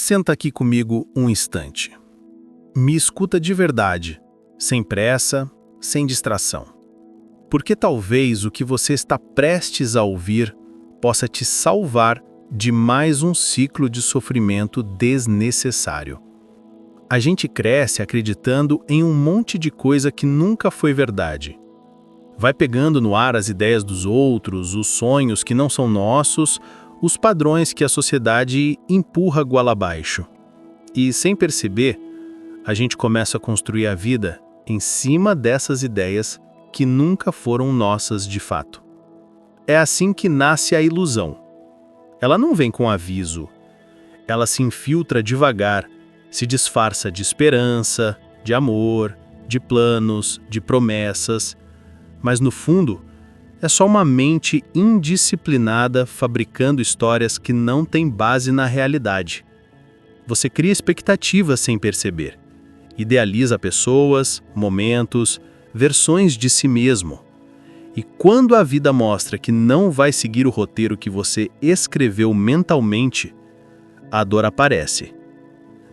Senta aqui comigo um instante. Me escuta de verdade, sem pressa, sem distração. Porque talvez o que você está prestes a ouvir possa te salvar de mais um ciclo de sofrimento desnecessário. A gente cresce acreditando em um monte de coisa que nunca foi verdade. Vai pegando no ar as ideias dos outros, os sonhos que não são nossos, os padrões que a sociedade empurra goela abaixo. E, sem perceber, a gente começa a construir a vida em cima dessas ideias que nunca foram nossas de fato. É assim que nasce a ilusão. Ela não vem com aviso. Ela se infiltra devagar, se disfarça de esperança, de amor, de planos, de promessas, mas no fundo é só uma mente indisciplinada fabricando histórias que não têm base na realidade. Você cria expectativas sem perceber. Idealiza pessoas, momentos, versões de si mesmo. E quando a vida mostra que não vai seguir o roteiro que você escreveu mentalmente, a dor aparece.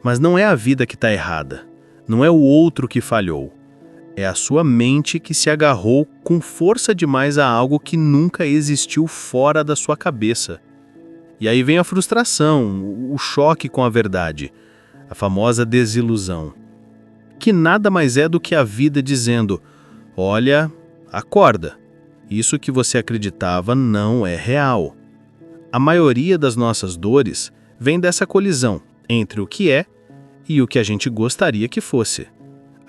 Mas não é a vida que está errada, não é o outro que falhou. É a sua mente que se agarrou com força demais a algo que nunca existiu fora da sua cabeça. E aí vem a frustração, o choque com a verdade, a famosa desilusão. Que nada mais é do que a vida dizendo: olha, acorda, isso que você acreditava não é real. A maioria das nossas dores vem dessa colisão entre o que é e o que a gente gostaria que fosse.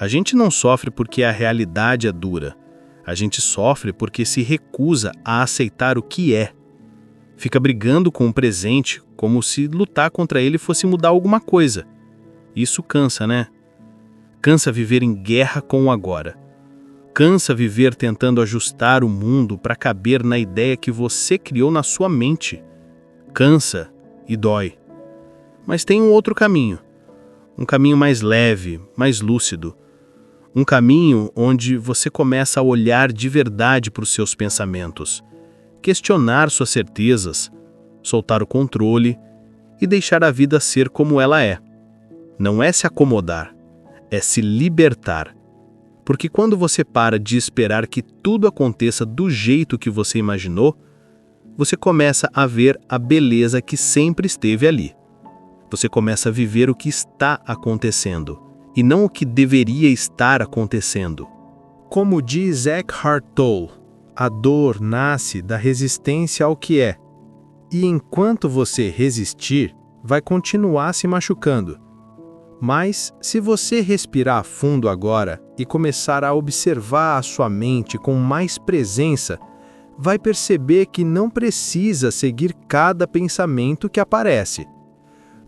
A gente não sofre porque a realidade é dura. A gente sofre porque se recusa a aceitar o que é. Fica brigando com o presente como se lutar contra ele fosse mudar alguma coisa. Isso cansa, né? Cansa viver em guerra com o agora. Cansa viver tentando ajustar o mundo para caber na ideia que você criou na sua mente. Cansa e dói. Mas tem um outro caminho. Um caminho mais leve, mais lúcido. Um caminho onde você começa a olhar de verdade para os seus pensamentos, questionar suas certezas, soltar o controle e deixar a vida ser como ela é. Não é se acomodar, é se libertar. Porque quando você para de esperar que tudo aconteça do jeito que você imaginou, você começa a ver a beleza que sempre esteve ali. Você começa a viver o que está acontecendo, e não o que deveria estar acontecendo. Como diz Eckhart Tolle, a dor nasce da resistência ao que é. E enquanto você resistir, vai continuar se machucando. Mas, se você respirar fundo agora e começar a observar a sua mente com mais presença, vai perceber que não precisa seguir cada pensamento que aparece.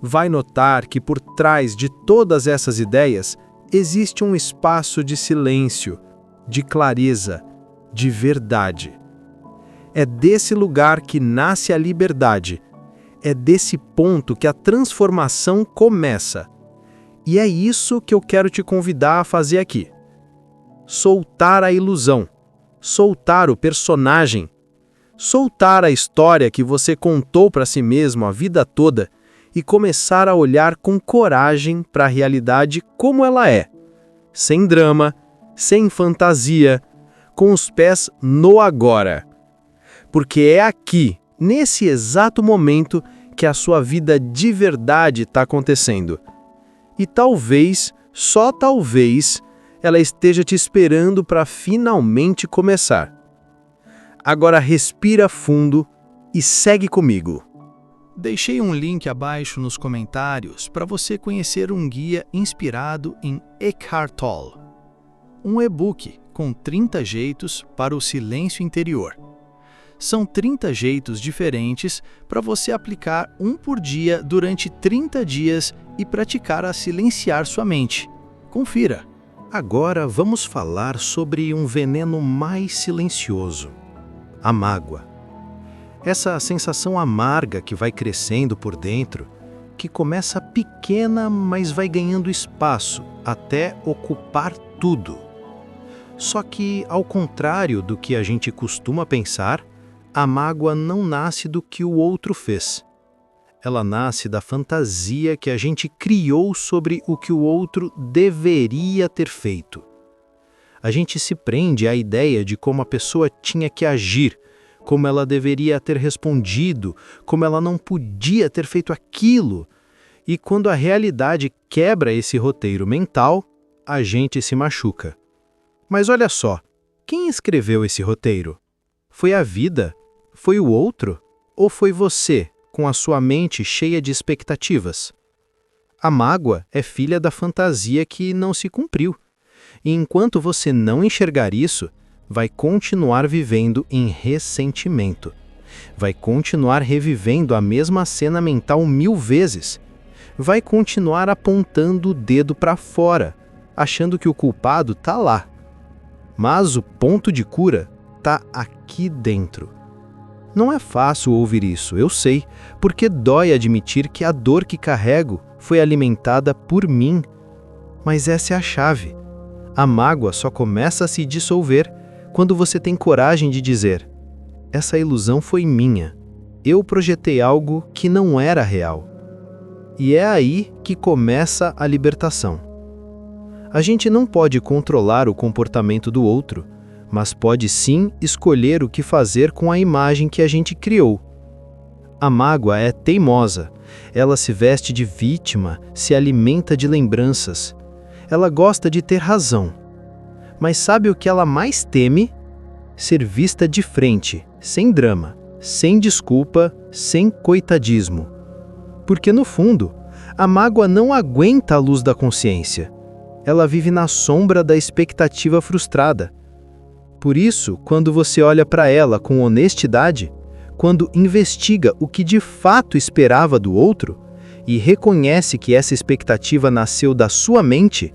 Vai notar que por trás de todas essas ideias existe um espaço de silêncio, de clareza, de verdade. É desse lugar que nasce a liberdade. É desse ponto que a transformação começa. E é isso que eu quero te convidar a fazer aqui. Soltar a ilusão, soltar o personagem, soltar a história que você contou para si mesmo a vida toda e começar a olhar com coragem para a realidade como ela é, sem drama, sem fantasia, com os pés no agora. Porque é aqui, nesse exato momento, que a sua vida de verdade está acontecendo. E talvez, só talvez, ela esteja te esperando para finalmente começar. Agora respira fundo e segue comigo. Deixei um link abaixo nos comentários para você conhecer um guia inspirado em Eckhart Tolle. Um e-book com 30 jeitos para o silêncio interior. São 30 jeitos diferentes para você aplicar um por dia durante 30 dias e praticar a silenciar sua mente. Confira! Agora vamos falar sobre um veneno mais silencioso: a mágoa. Essa sensação amarga que vai crescendo por dentro, que começa pequena, mas vai ganhando espaço até ocupar tudo. Só que, ao contrário do que a gente costuma pensar, a mágoa não nasce do que o outro fez. Ela nasce da fantasia que a gente criou sobre o que o outro deveria ter feito. A gente se prende à ideia de como a pessoa tinha que agir, como ela deveria ter respondido, como ela não podia ter feito aquilo. E quando a realidade quebra esse roteiro mental, a gente se machuca. Mas olha só, quem escreveu esse roteiro? Foi a vida? Foi o outro? Ou foi você, com a sua mente cheia de expectativas? A mágoa é filha da fantasia que não se cumpriu. E enquanto você não enxergar isso, vai continuar vivendo em ressentimento. Vai continuar revivendo a mesma cena mental 1000 vezes. Vai continuar apontando o dedo para fora, achando que o culpado está lá. Mas o ponto de cura está aqui dentro. Não é fácil ouvir isso, eu sei, porque dói admitir que a dor que carrego foi alimentada por mim. Mas essa é a chave. A mágoa só começa a se dissolver quando você tem coragem de dizer: essa ilusão foi minha. Eu projetei algo que não era real. E é aí que começa a libertação. A gente não pode controlar o comportamento do outro, mas pode sim escolher o que fazer com a imagem que a gente criou. A mágoa é teimosa. Ela se veste de vítima, se alimenta de lembranças. Ela gosta de ter razão. Mas sabe o que ela mais teme? Ser vista de frente, sem drama, sem desculpa, sem coitadismo. Porque no fundo, a mágoa não aguenta a luz da consciência. Ela vive na sombra da expectativa frustrada. Por isso, quando você olha para ela com honestidade, quando investiga o que de fato esperava do outro e reconhece que essa expectativa nasceu da sua mente,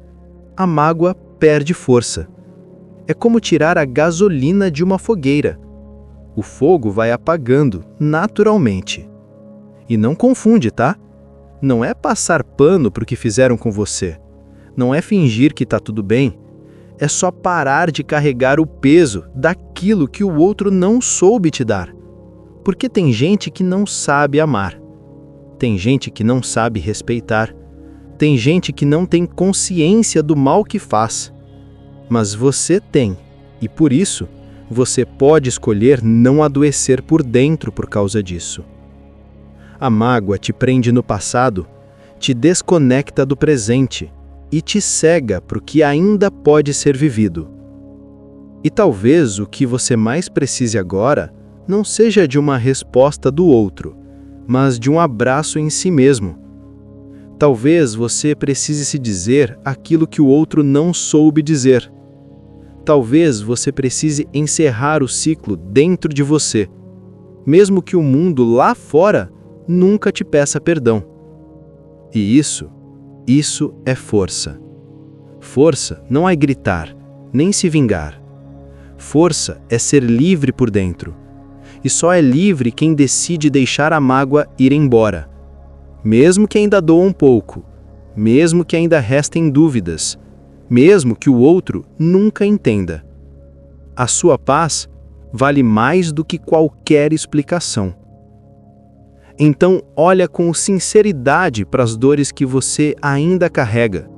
a mágoa perde força. É como tirar a gasolina de uma fogueira. O fogo vai apagando naturalmente. E não confunde, tá? Não é passar pano para o que fizeram com você. Não é fingir que está tudo bem. É só parar de carregar o peso daquilo que o outro não soube te dar. Porque tem gente que não sabe amar. Tem gente que não sabe respeitar. Tem gente que não tem consciência do mal que faz. Mas você tem, e por isso, você pode escolher não adoecer por dentro por causa disso. A mágoa te prende no passado, te desconecta do presente e te cega para o que ainda pode ser vivido. E talvez o que você mais precise agora não seja de uma resposta do outro, mas de um abraço em si mesmo. Talvez você precise se dizer aquilo que o outro não soube dizer. Talvez você precise encerrar o ciclo dentro de você, mesmo que o mundo lá fora nunca te peça perdão. E isso é força. Força não é gritar, nem se vingar. Força é ser livre por dentro. E só é livre quem decide deixar a mágoa ir embora. Mesmo que ainda doa um pouco, mesmo que ainda restem dúvidas, mesmo que o outro nunca entenda. A sua paz vale mais do que qualquer explicação. Então, olha com sinceridade para as dores que você ainda carrega.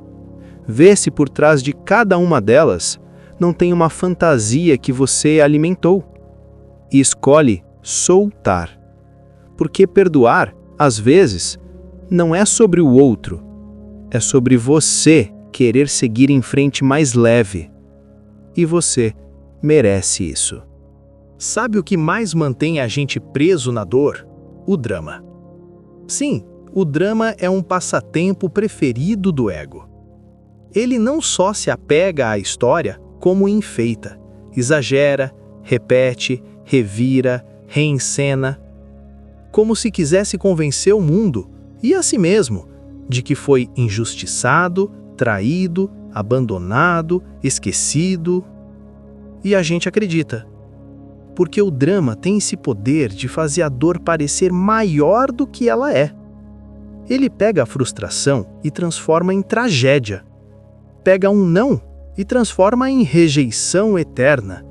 Vê se por trás de cada uma delas não tem uma fantasia que você alimentou. E escolhe soltar. Porque perdoar, às vezes, não é sobre o outro, é sobre você querer seguir em frente mais leve. E você merece isso. Sabe o que mais mantém a gente preso na dor? O drama. Sim, o drama é um passatempo preferido do ego. Ele não só se apega à história, como enfeita, exagera, repete, revira, reencena, como se quisesse convencer o mundo, e a si mesmo, de que foi injustiçado, traído, abandonado, esquecido. E a gente acredita. Porque o drama tem esse poder de fazer a dor parecer maior do que ela é. Ele pega a frustração e transforma em tragédia. Pega um não e transforma em rejeição eterna.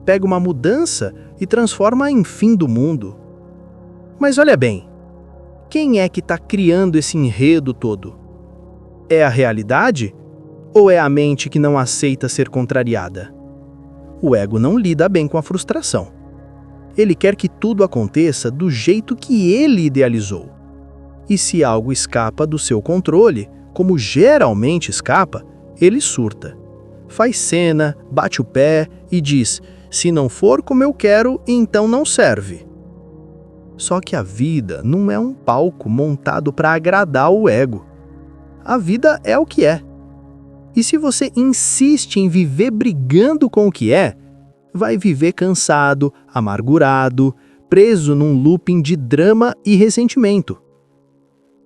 Pega uma mudança e transforma em fim do mundo. Mas olha bem, Quem é que está criando esse enredo todo? É a realidade? Ou é a mente que não aceita ser contrariada? O ego não lida bem com a frustração. Ele quer que tudo aconteça do jeito que ele idealizou. E se algo escapa do seu controle, como geralmente escapa, ele surta. Faz cena, bate o pé e diz: se não for como eu quero, então não serve. Só que a vida não é um palco montado para agradar o ego. A vida é o que é. E se você insiste em viver brigando com o que é, vai viver cansado, amargurado, preso num looping de drama e ressentimento.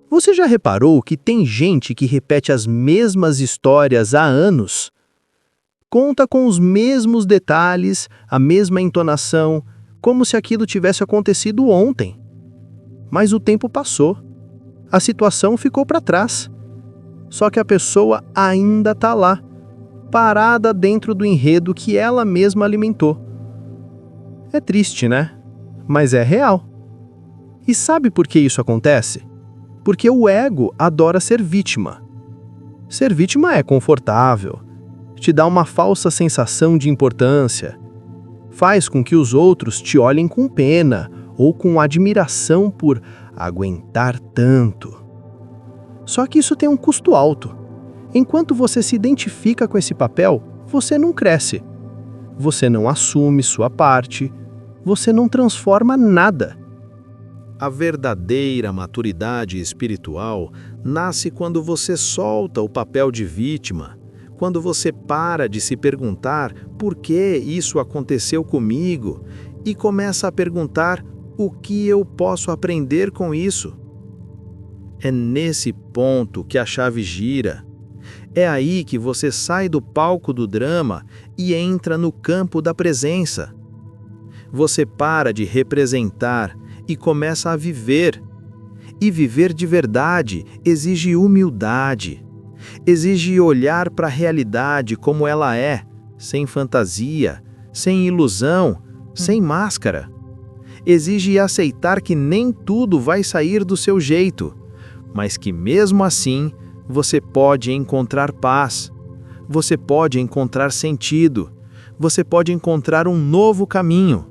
Você já reparou que tem gente que repete as mesmas histórias há anos? Conta com os mesmos detalhes, a mesma entonação, como se aquilo tivesse acontecido ontem. Mas o tempo passou. A situação ficou para trás. Só que a pessoa ainda está lá, parada dentro do enredo que ela mesma alimentou. É triste, né? Mas é real. E sabe por que isso acontece? Porque o ego adora ser vítima. Ser vítima é confortável, te dá uma falsa sensação de importância, faz com que os outros te olhem com pena ou com admiração por aguentar tanto. Só que isso tem um custo alto. Enquanto você se identifica com esse papel, você não cresce. Você não assume sua parte, você não transforma nada. A verdadeira maturidade espiritual nasce quando você solta o papel de vítima, quando você para de se perguntar por que isso aconteceu comigo e começa a perguntar o que eu posso aprender com isso. É nesse ponto que a chave gira. É aí que você sai do palco do drama e entra no campo da presença. Você para de representar e começa a viver. E viver de verdade exige humildade. Exige olhar para a realidade como ela é, sem fantasia, sem ilusão, sem máscara. Exige aceitar que nem tudo vai sair do seu jeito, mas que mesmo assim você pode encontrar paz, você pode encontrar sentido, você pode encontrar um novo caminho.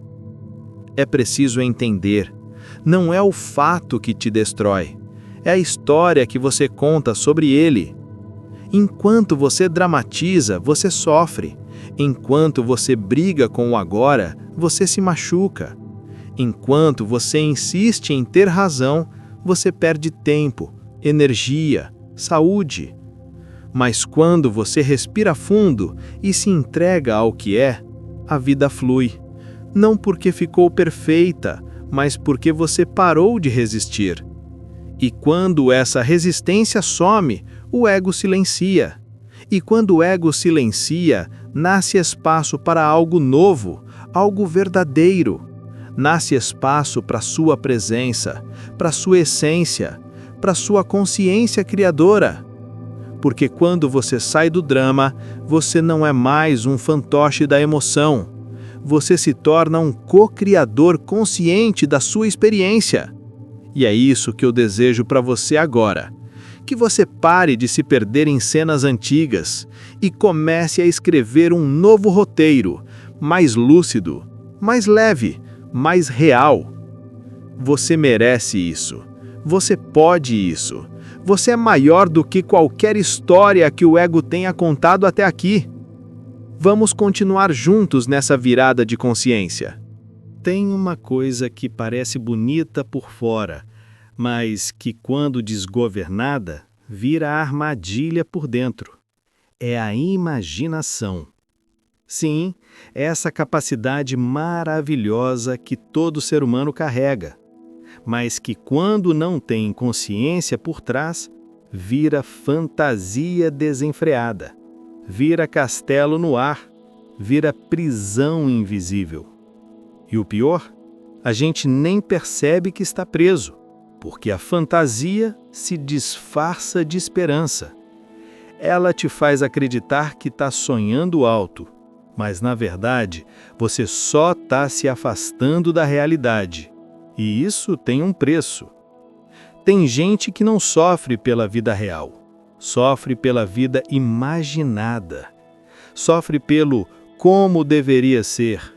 É preciso entender, não é o fato que te destrói, é a história que você conta sobre ele. Enquanto você dramatiza, você sofre. Enquanto você briga com o agora, você se machuca. Enquanto você insiste em ter razão, você perde tempo, energia, saúde. Mas quando você respira fundo e se entrega ao que é, a vida flui. Não porque ficou perfeita, mas porque você parou de resistir. E quando essa resistência some, o ego silencia. E quando o ego silencia, nasce espaço para algo novo, algo verdadeiro. Nasce espaço para sua presença, para sua essência, para sua consciência criadora. Porque quando você sai do drama, você não é mais um fantoche da emoção. Você se torna um co-criador consciente da sua experiência. E é isso que eu desejo para você agora. Que você pare de se perder em cenas antigas e comece a escrever um novo roteiro, mais lúcido, mais leve, mais real. Você merece isso. Você pode isso. Você é maior do que qualquer história que o ego tenha contado até aqui. Vamos continuar juntos nessa virada de consciência. Tem uma coisa que parece bonita por fora, mas que, quando desgovernada, vira armadilha por dentro. É a imaginação. Sim, essa capacidade maravilhosa que todo ser humano carrega, mas que, quando não tem consciência por trás, vira fantasia desenfreada, vira castelo no ar, vira prisão invisível. E o pior, a gente nem percebe que está preso, porque a fantasia se disfarça de esperança. Ela te faz acreditar que está sonhando alto, mas na verdade você só está se afastando da realidade. E isso tem um preço. Tem gente que não sofre pela vida real, sofre pela vida imaginada, sofre pelo como deveria ser,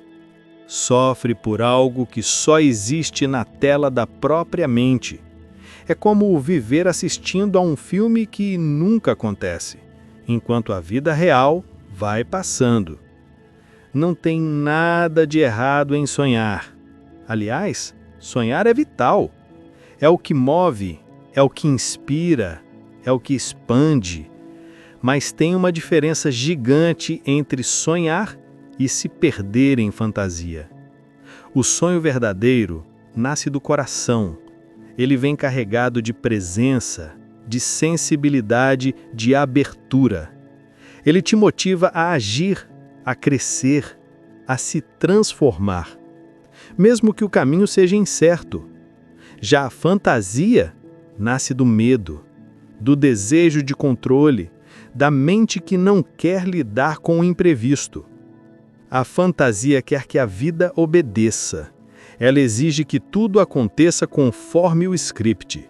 sofre por algo que só existe na tela da própria mente. É como viver assistindo a um filme que nunca acontece, enquanto a vida real vai passando. Não tem nada de errado em sonhar. Aliás, sonhar é vital. É o que move, é o que inspira, é o que expande. Mas tem uma diferença gigante entre sonhar e se perder em fantasia. O sonho verdadeiro nasce do coração. Ele vem carregado de presença, de sensibilidade, de abertura. Ele te motiva a agir, a crescer, a se transformar, mesmo que o caminho seja incerto. Já a fantasia nasce do medo, do desejo de controle, da mente que não quer lidar com o imprevisto. A fantasia quer que a vida obedeça. Ela exige que tudo aconteça conforme o script.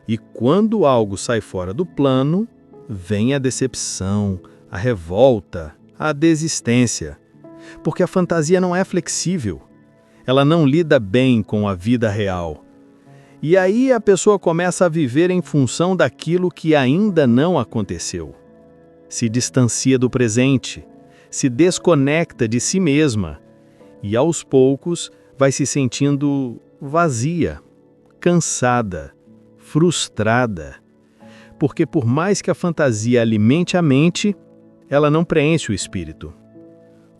E quando algo sai fora do plano, vem a decepção, a revolta, a desistência. Porque a fantasia não é flexível. Ela não lida bem com a vida real. E aí a pessoa começa a viver em função daquilo que ainda não aconteceu. Se distancia do presente, se desconecta de si mesma e, aos poucos, vai se sentindo vazia, cansada, frustrada. Porque por mais que a fantasia alimente a mente, ela não preenche o espírito.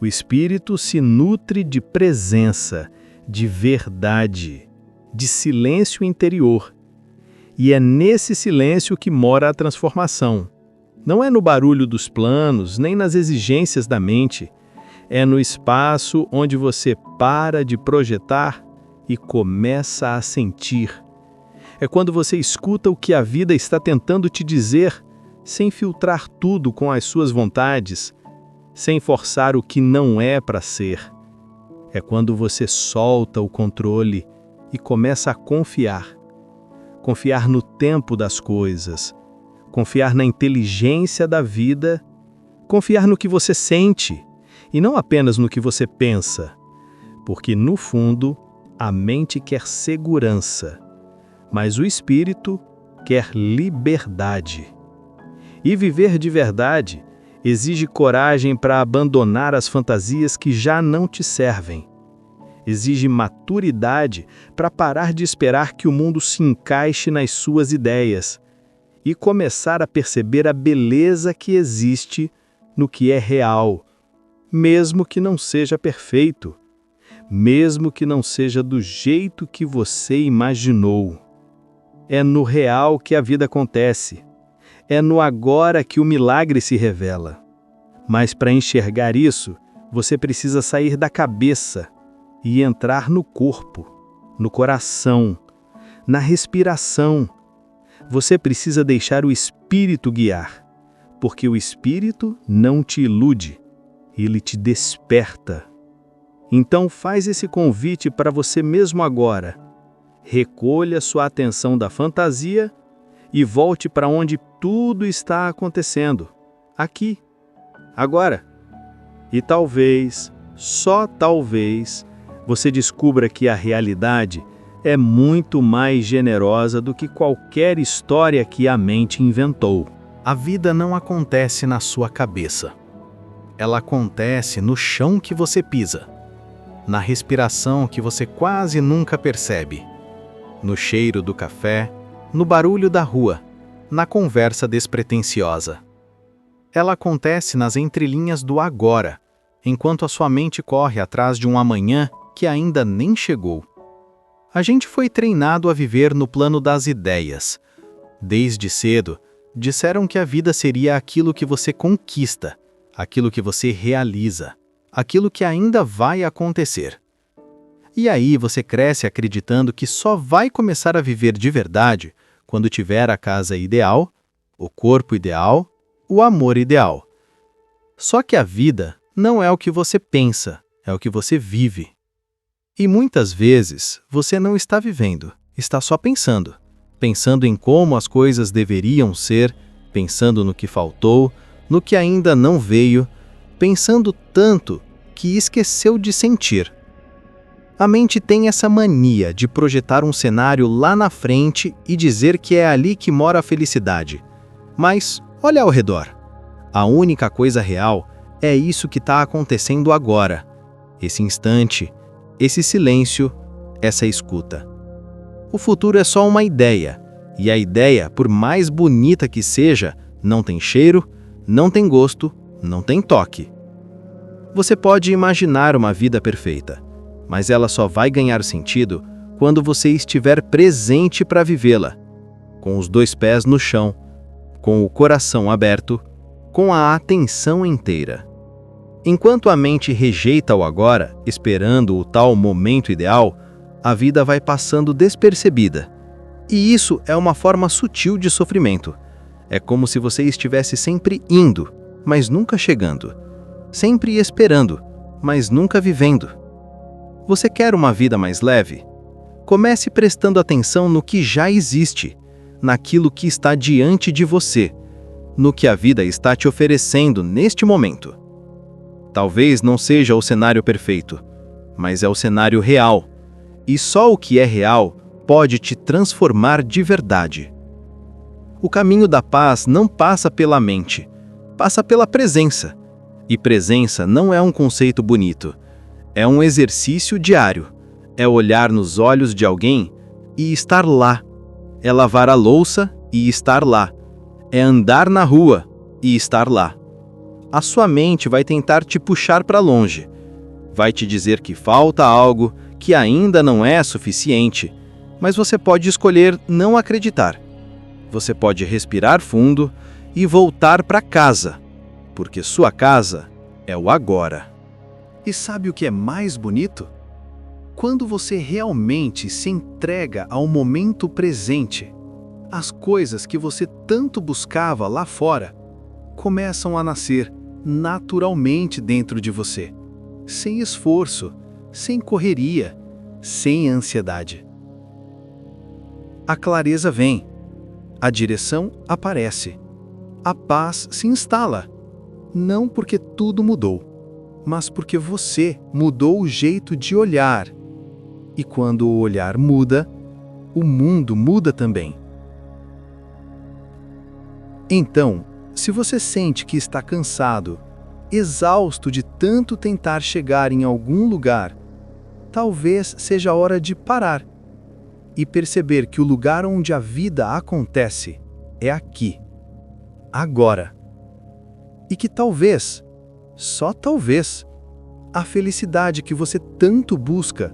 O espírito se nutre de presença, de verdade, de silêncio interior. E é nesse silêncio que mora a transformação. Não é no barulho dos planos, nem nas exigências da mente. É no espaço onde você para de projetar e começa a sentir. É quando você escuta o que a vida está tentando te dizer, sem filtrar tudo com as suas vontades, sem forçar o que não é para ser. É quando você solta o controle e começa a confiar. Confiar no tempo das coisas, confiar na inteligência da vida, confiar no que você sente e não apenas no que você pensa, porque no fundo a mente quer segurança, mas o espírito quer liberdade. E viver de verdade exige coragem para abandonar as fantasias que já não te servem. Exige maturidade para parar de esperar que o mundo se encaixe nas suas ideias e começar a perceber a beleza que existe no que é real, mesmo que não seja perfeito, mesmo que não seja do jeito que você imaginou. É no real que a vida acontece. É no agora que o milagre se revela. Mas para enxergar isso, você precisa sair da cabeça e entrar no corpo, no coração, na respiração. Você precisa deixar o espírito guiar, porque o espírito não te ilude, ele te desperta. Então faz esse convite para você mesmo agora. Recolha sua atenção da fantasia e volte para onde tudo está acontecendo, aqui, agora. E talvez, só talvez, você descubra que a realidade é muito mais generosa do que qualquer história que a mente inventou. A vida não acontece na sua cabeça. Ela acontece no chão que você pisa, na respiração que você quase nunca percebe, no cheiro do café, no barulho da rua, na conversa despretensiosa. Ela acontece nas entrelinhas do agora, enquanto a sua mente corre atrás de um amanhã que ainda nem chegou. A gente foi treinado a viver no plano das ideias. Desde cedo, disseram que a vida seria aquilo que você conquista, aquilo que você realiza, aquilo que ainda vai acontecer. E aí você cresce acreditando que só vai começar a viver de verdade quando tiver a casa ideal, o corpo ideal, o amor ideal. Só que a vida não é o que você pensa, é o que você vive. E muitas vezes você não está vivendo, está só pensando. pensando em como as coisas deveriam ser, pensando no que faltou, no que ainda não veio, pensando tanto que esqueceu de sentir. A mente tem essa mania de projetar um cenário lá na frente e dizer que é ali que mora a felicidade. Mas olha ao redor. A única coisa real é isso que está acontecendo agora. Esse instante, esse silêncio, essa escuta. O futuro é só uma ideia, e a ideia, por mais bonita que seja, não tem cheiro, não tem gosto, não tem toque. Você pode imaginar uma vida perfeita, mas ela só vai ganhar sentido quando você estiver presente para vivê-la, com os 2 pés no chão, com o coração aberto, com a atenção inteira. Enquanto a mente rejeita o agora, esperando o tal momento ideal, a vida vai passando despercebida. E isso é uma forma sutil de sofrimento. É como se você estivesse sempre indo, mas nunca chegando. Sempre esperando, mas nunca vivendo. Você quer uma vida mais leve? Comece prestando atenção no que já existe, naquilo que está diante de você, no que a vida está te oferecendo neste momento. Talvez não seja o cenário perfeito, mas é o cenário real. E só o que é real pode te transformar de verdade. O caminho da paz não passa pela mente, passa pela presença. E presença não é um conceito bonito. É um exercício diário. É olhar nos olhos de alguém e estar lá. É lavar a louça e estar lá. É andar na rua e estar lá. A sua mente vai tentar te puxar para longe. Vai te dizer que falta algo, que ainda não é suficiente. Mas você pode escolher não acreditar. Você pode respirar fundo e voltar para casa, porque sua casa é o agora. E sabe o que é mais bonito? Quando você realmente se entrega ao momento presente, as coisas que você tanto buscava lá fora começam a nascer naturalmente dentro de você, sem esforço, sem correria, sem ansiedade. A clareza vem, a direção aparece, a paz se instala, não porque tudo mudou, mas porque você mudou o jeito de olhar. E quando o olhar muda, o mundo muda também. Então, se você sente que está cansado, exausto de tanto tentar chegar em algum lugar, talvez seja a hora de parar e perceber que o lugar onde a vida acontece é aqui, agora. E que talvez, só talvez, a felicidade que você tanto busca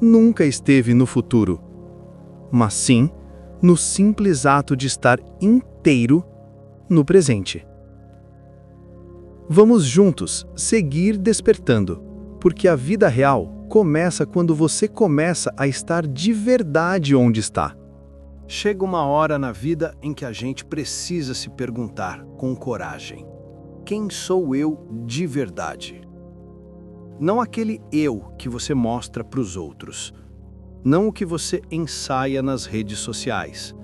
nunca esteve no futuro, mas sim no simples ato de estar inteiro no presente. Vamos juntos seguir despertando, porque a vida real começa quando você começa a estar de verdade onde está. Chega uma hora na vida em que a gente precisa se perguntar com coragem: quem sou eu de verdade? Não aquele eu que você mostra para os outros. Não o que você ensaia nas redes sociais.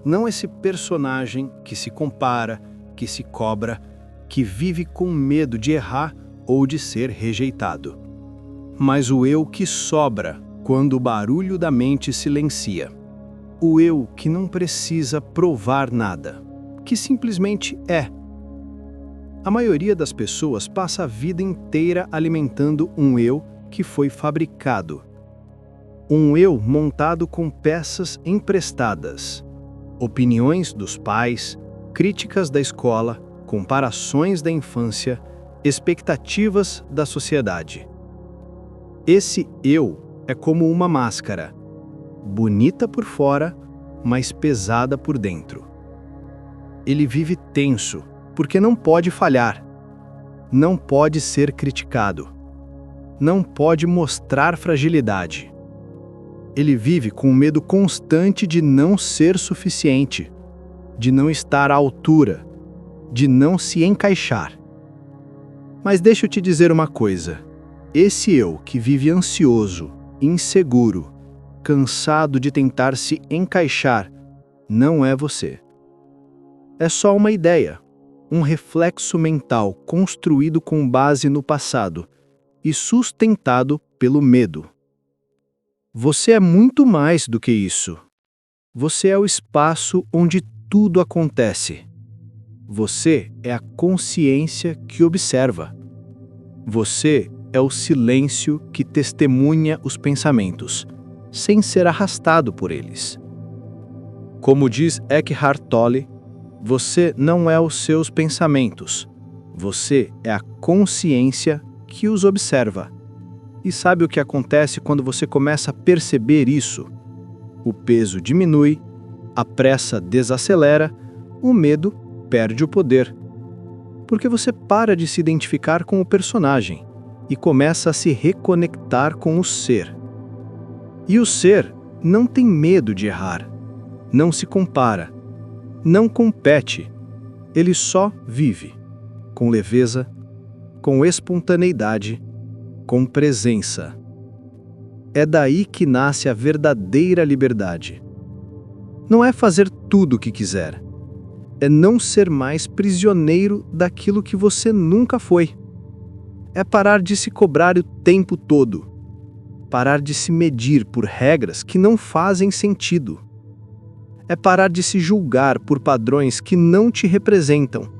Não esse personagem que se compara, que se cobra, que vive com medo de errar ou de ser rejeitado. Mas o eu que sobra quando o barulho da mente silencia. O eu que não precisa provar nada, que simplesmente é. A maioria das pessoas passa a vida inteira alimentando um eu que foi fabricado. Um eu montado com peças emprestadas. Opiniões dos pais, críticas da escola, comparações da infância, expectativas da sociedade. Esse eu é como uma máscara, bonita por fora, mas pesada por dentro. Ele vive tenso, porque não pode falhar, não pode ser criticado, não pode mostrar fragilidade. Ele vive com o medo constante de não ser suficiente, de não estar à altura, de não se encaixar. Mas deixa eu te dizer uma coisa. Esse eu que vive ansioso, inseguro, cansado de tentar se encaixar não é você. É só uma ideia, um reflexo mental construído com base no passado e sustentado pelo medo. Você é muito mais do que isso. Você é o espaço onde tudo acontece. Você é a consciência que observa. Você é o silêncio que testemunha os pensamentos, sem ser arrastado por eles. Como diz Eckhart Tolle, você não é os seus pensamentos. Você é a consciência que os observa. E sabe o que acontece quando você começa a perceber isso? O peso diminui, a pressa desacelera, o medo perde o poder. Porque você para de se identificar com o personagem e começa a se reconectar com o ser. E o ser não tem medo de errar, não se compara, não compete, ele só vive, com leveza, com espontaneidade, com presença. É daí que nasce a verdadeira liberdade. Não é fazer tudo o que quiser. É não ser mais prisioneiro daquilo que você nunca foi. É parar de se cobrar o tempo todo. Parar de se medir por regras que não fazem sentido. É parar de se julgar por padrões que não te representam.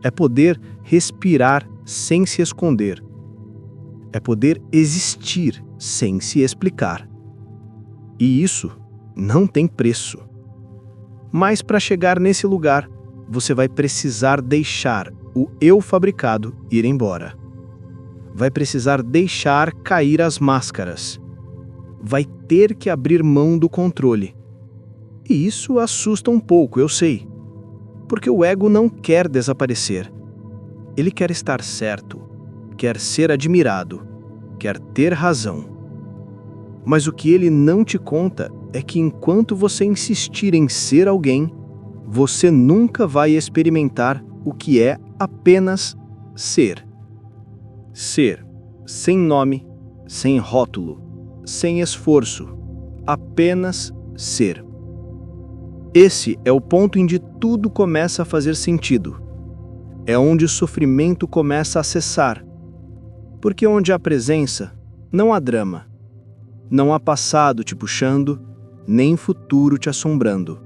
É poder respirar sem se esconder. É poder existir sem se explicar. E isso não tem preço. Mas para chegar nesse lugar, você vai precisar deixar o eu fabricado ir embora. Vai precisar deixar cair as máscaras. Vai ter que abrir mão do controle. E isso assusta um pouco, eu sei. Porque o ego não quer desaparecer. Ele quer estar certo, quer ser admirado, quer ter razão. Mas o que ele não te conta é que enquanto você insistir em ser alguém, você nunca vai experimentar o que é apenas ser. Ser, sem nome, sem rótulo, sem esforço, apenas ser. Esse é o ponto em que tudo começa a fazer sentido. É onde o sofrimento começa a cessar. Porque onde há presença, não há drama. Não há passado te puxando, nem futuro te assombrando.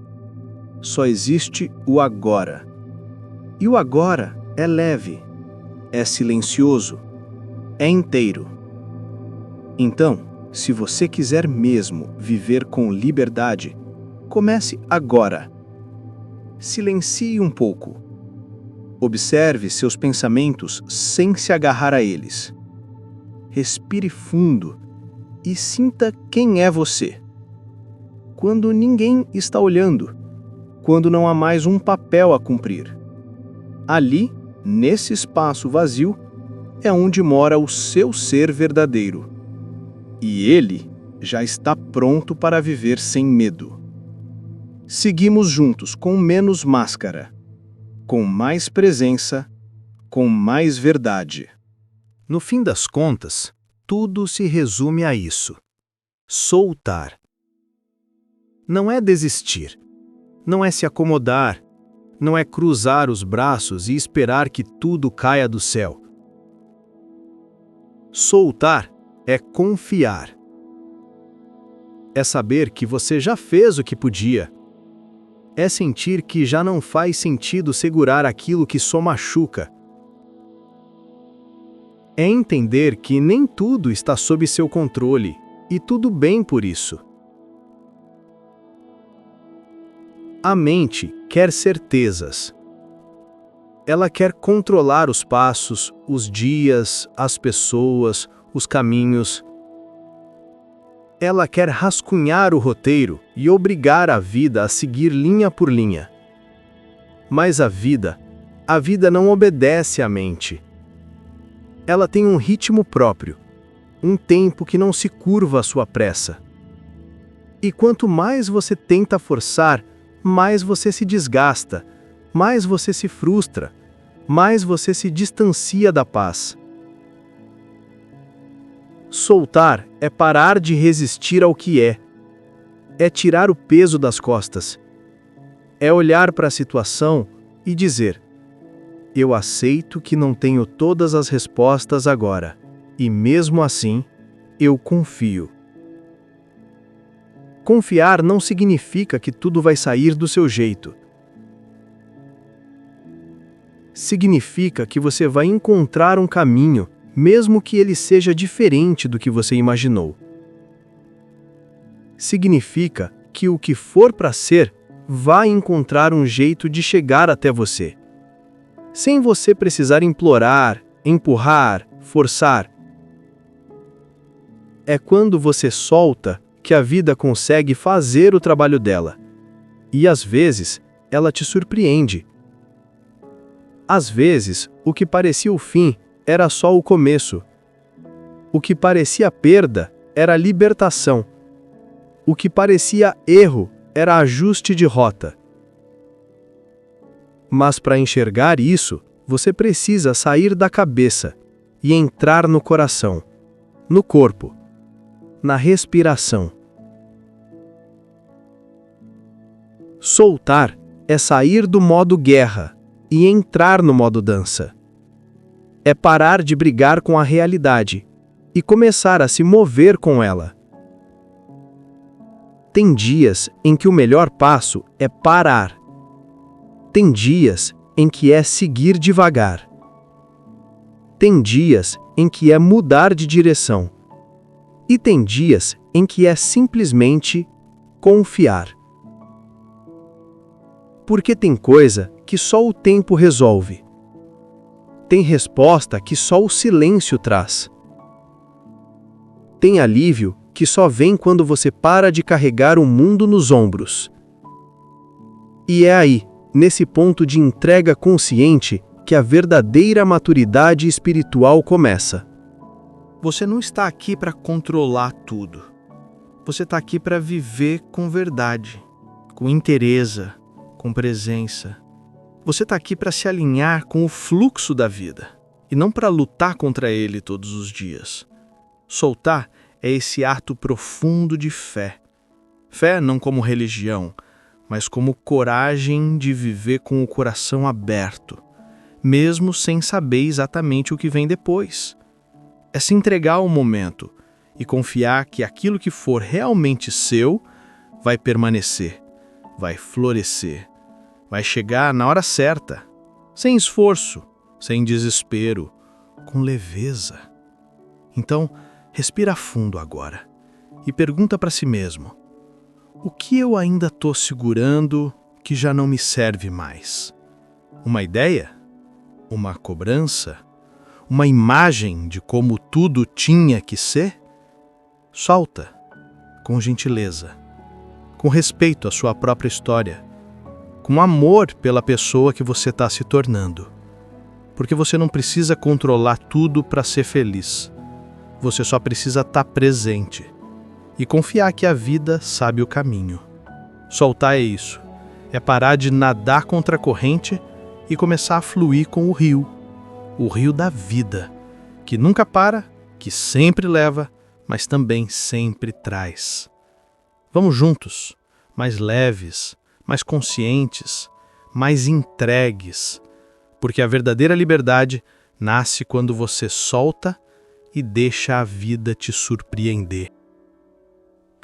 Só existe o agora. E o agora é leve, é silencioso, é inteiro. Então, se você quiser mesmo viver com liberdade, comece agora. Silencie um pouco. Observe seus pensamentos sem se agarrar a eles. Respire fundo e sinta quem é você. Quando ninguém está olhando, quando não há mais um papel a cumprir. Ali, nesse espaço vazio, é onde mora o seu ser verdadeiro. E ele já está pronto para viver sem medo. Seguimos juntos com menos máscara, com mais presença, com mais verdade. No fim das contas, tudo se resume a isso: soltar. Não é desistir, não é se acomodar, não é cruzar os braços e esperar que tudo caia do céu. Soltar é confiar. É saber que você já fez o que podia. É sentir que já não faz sentido segurar aquilo que só machuca. É entender que nem tudo está sob seu controle, e tudo bem por isso. A mente quer certezas. Ela quer controlar os passos, os dias, as pessoas, os caminhos. Ela quer rascunhar o roteiro e obrigar a vida a seguir linha por linha. Mas a vida não obedece à mente. Ela tem um ritmo próprio, um tempo que não se curva à sua pressa. E quanto mais você tenta forçar, mais você se desgasta, mais você se frustra, mais você se distancia da paz. Soltar é parar de resistir ao que é. É tirar o peso das costas É olhar para a situação e dizer: eu aceito que não tenho todas as respostas agora, e mesmo assim, eu confio. Confiar não significa que tudo vai sair do seu jeito. Significa que você vai encontrar um caminho, mesmo que ele seja diferente do que você imaginou. Significa que o que for para ser, vai encontrar um jeito de chegar até você. Sem você precisar implorar, empurrar, forçar. É quando você solta que a vida consegue fazer o trabalho dela. E às vezes, ela te surpreende. Às vezes, o que parecia o fim era só o começo. O que parecia perda era libertação. O que parecia erro era ajuste de rota. Mas para enxergar isso, você precisa sair da cabeça e entrar no coração, no corpo, na respiração. Soltar é sair do modo guerra e entrar no modo dança. É parar de brigar com a realidade e começar a se mover com ela. Tem dias em que o melhor passo é parar. Tem dias em que é seguir devagar. Tem dias em que é mudar de direção. E tem dias em que é simplesmente confiar. Porque tem coisa que só o tempo resolve. Tem resposta que só o silêncio traz. Tem alívio que só vem quando você para de carregar o mundo nos ombros. E é aí, nesse ponto de entrega consciente, que a verdadeira maturidade espiritual começa. Você não está aqui para controlar tudo. Você está aqui para viver com verdade, com inteireza, com presença. Você está aqui para se alinhar com o fluxo da vida e não para lutar contra ele todos os dias. Soltar é esse ato profundo de fé. Fé não como religião, mas como coragem de viver com o coração aberto, mesmo sem saber exatamente o que vem depois. É se entregar ao momento e confiar que aquilo que for realmente seu vai permanecer, vai florescer, vai chegar na hora certa, sem esforço, sem desespero, com leveza. Então, respira fundo agora e pergunta para si mesmo: o que eu ainda estou segurando que já não me serve mais? Uma ideia? Uma cobrança? Uma imagem de como tudo tinha que ser? Solta, com gentileza, com respeito à sua própria história, com amor pela pessoa que você está se tornando. Porque você não precisa controlar tudo para ser feliz. Você só precisa estar presente e confiar que a vida sabe o caminho. Soltar é isso. É parar de nadar contra a corrente e começar a fluir com o rio da vida, que nunca para, que sempre leva, mas também sempre traz. Vamos juntos, mais leves, mais conscientes, mais entregues, porque a verdadeira liberdade nasce quando você solta e deixa a vida te surpreender.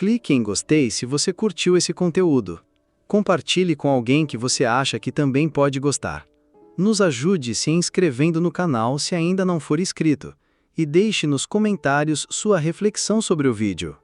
Clique em gostei se você curtiu esse conteúdo. Compartilhe com alguém que você acha que também pode gostar. Nos ajude se inscrevendo no canal se ainda não for inscrito. E deixe nos comentários sua reflexão sobre o vídeo.